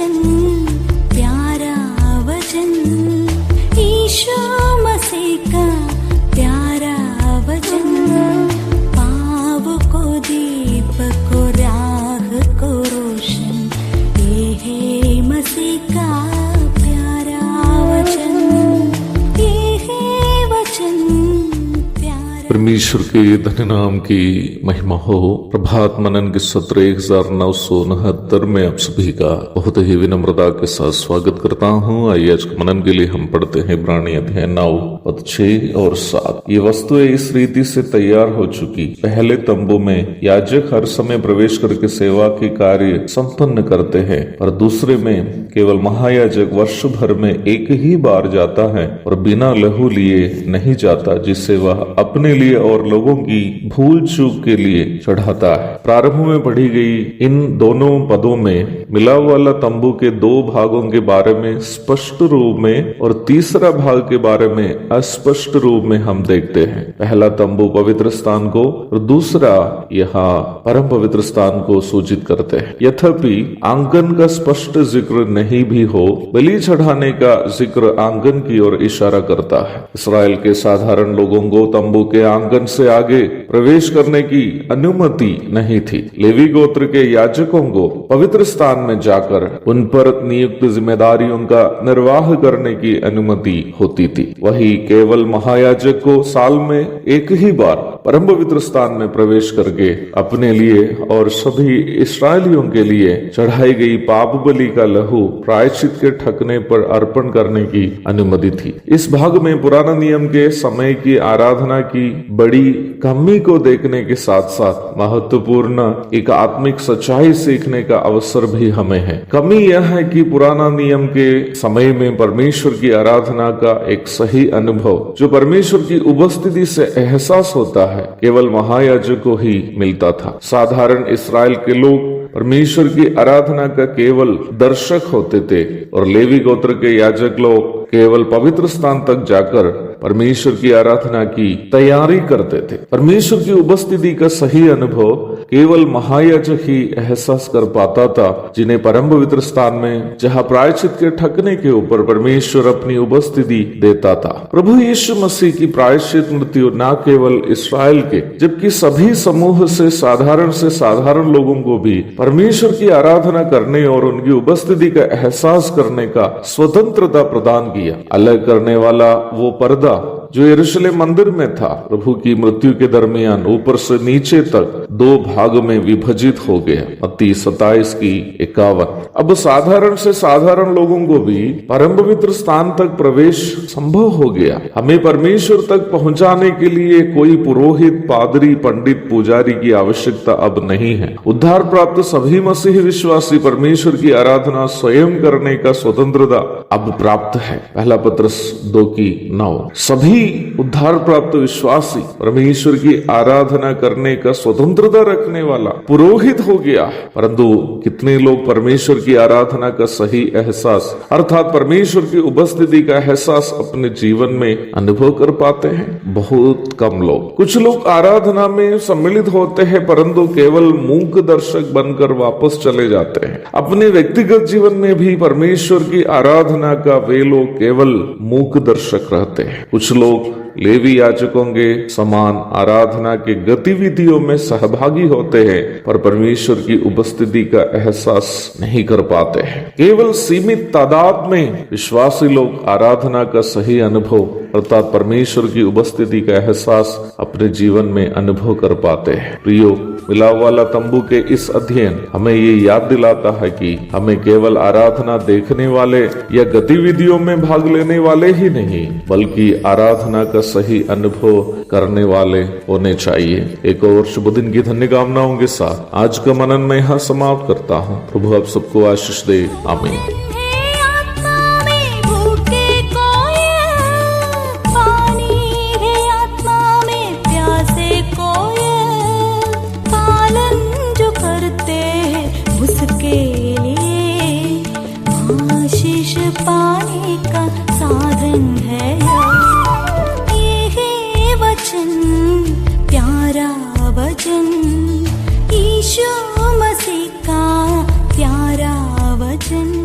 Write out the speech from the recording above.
वचन, प्यारा वचन, ईशो मसीह का प्यारा वचन, पाव को दीप को राह को रोशन, ये है मसीह का प्यारा वचन, ये है वचन प्यारा। परमेश्वर के धन्य नाम की महिमा हो। प्रभात मनन के सत्र 1969 में आप सभी का बहुत ही विनम्रता के साथ स्वागत करता हूँ। आइए आज के मनन के लिए हम पढ़ते हैं इब्रानी अध्याय 9 पद 6 और 7। ये वस्तुएं इस रीति से तैयार हो चुकी। पहले तंबू में याजक हर समय प्रवेश करके सेवा के कार्य संपन्न करते हैं, और दूसरे में केवल महायाजक वर्ष भर में एक ही बार जाता है और बिना लहू लिए नहीं जाता, जिससे वह अपने लिए और लोगों की भूल चूक के लिए चढ़ाता है। प्रारंभ में पढ़ी गई इन दोनों पदों में मिलाप वाला तंबू के दो भागों के बारे में स्पष्ट रूप में और तीसरा भाग के बारे में अस्पष्ट रूप में हम देखते हैं। पहला तंबू पवित्र स्थान को और दूसरा यहाँ परम पवित्र स्थान को सूचित करते हैं। यद्यपि आंगन का स्पष्ट जिक्र नहीं भी हो, बलि चढ़ाने का जिक्र आंगन की ओर इशारा करता है। इस्राएल के साधारण लोगों को तंबू के आंगन से आगे प्रवेश करने की अनुमति नहीं थी। लेवी गोत्र के याजकों को पवित्र स्थान में जाकर उन पर नियुक्त जिम्मेदारियों का निर्वाह करने की अनुमति होती थी। वही केवल महायाजक को साल में एक ही बार परम पवित्र स्थान में प्रवेश करके अपने लिए और सभी इस्राएलियों के लिए चढ़ाई गई पाप बलि का लहू प्रायश्चित के ठकने पर अर्पण करने की अनुमति थी। इस भाग में पुराना नियम के समय की आराधना की बड़ी कमी को देखने के साथ साथ महत्वपूर्ण एक आत्मिक सच्चाई सीखने का अवसर भी हमें है। कमी यह है कि पुराना नियम के समय में परमेश्वर की आराधना का एक सही अनुभव जो परमेश्वर की उपस्थिति से एहसास होता है केवल महायाजक को ही मिलता था। साधारण इस्राएल के लोग परमेश्वर की आराधना का केवल दर्शक होते थे और लेवी गोत्र के याजक लोग केवल पवित्र स्थान तक जाकर परमेश्वर की आराधना की तैयारी करते थे। परमेश्वर की उपस्थिति का सही अनुभव केवल महायाजक ही एहसास कर पाता था, जिन्हें परम पवित्र स्थान में जहाँ प्रायश्चित के ठकने के ऊपर परमेश्वर अपनी उपस्थिति देता था। प्रभु यीशु मसीह की प्रायश्चित मृत्यु न केवल इस्राएल के जबकि सभी समूह से साधारण लोगों को भी परमेश्वर की आराधना करने और उनकी उपस्थिति का एहसास करने का स्वतंत्रता प्रदान किया। अलग करने वाला वो पर्दा जो यरूशलेम मंदिर में था, प्रभु की मृत्यु के दरमियान ऊपर से नीचे तक दो भाग में विभाजित हो गया। मत्ती 27:51। अब साधारण से साधारण लोगों को भी परम पवित्र स्थान तक प्रवेश संभव हो गया। हमें परमेश्वर तक पहुंचाने के लिए कोई पुरोहित, पादरी, पंडित, पुजारी की आवश्यकता अब नहीं है। उद्धार प्राप्त सभी मसीही विश्वासी परमेश्वर की आराधना स्वयं करने का स्वतंत्रता अब प्राप्त है। पहला पत्रस 2:9। सभी उद्धार प्राप्त विश्वासी परमेश्वर की आराधना करने का स्वतंत्रता रखने वाला पुरोहित हो गया, परंतु कितने लोग परमेश्वर की आराधना का सही एहसास अर्थात परमेश्वर की उपस्थिति का एहसास अपने जीवन में अनुभव कर पाते हैं? बहुत कम लोग। कुछ लोग आराधना में सम्मिलित होते हैं परंतु केवल मूक दर्शक बनकर वापस चले जाते हैं। अपने व्यक्तिगत जीवन में भी परमेश्वर की आराधना का वे लोग केवल मूक दर्शक रहते हैं। कुछ लोग लेवी याजकों के समान आराधना के गतिविधियों में सहभागी होते हैं पर परमेश्वर की उपस्थिति का एहसास नहीं कर पाते हैं। केवल सीमित तादाद में विश्वासी लोग आराधना का सही अनुभव अर्थात परमेश्वर की उपस्थिति का एहसास अपने जीवन में अनुभव कर पाते हैं। प्रियो, मिलाप वाला तंबू के इस अध्ययन हमें ये याद दिलाता है कि हमें केवल आराधना देखने वाले या गतिविधियों में भाग लेने वाले ही नहीं बल्कि आराधना का सही अनुभव करने वाले होने चाहिए। एक और शुभ दिन की धन्य कामनाओं के साथ आज का मनन मैं यहाँ समाप्त करता हूँ। प्रभु आप सबको आशीष दे। आमीन। पाने का साधन है ये है वचन, प्यारा वचन, ईशो मसीह का प्यारा वचन।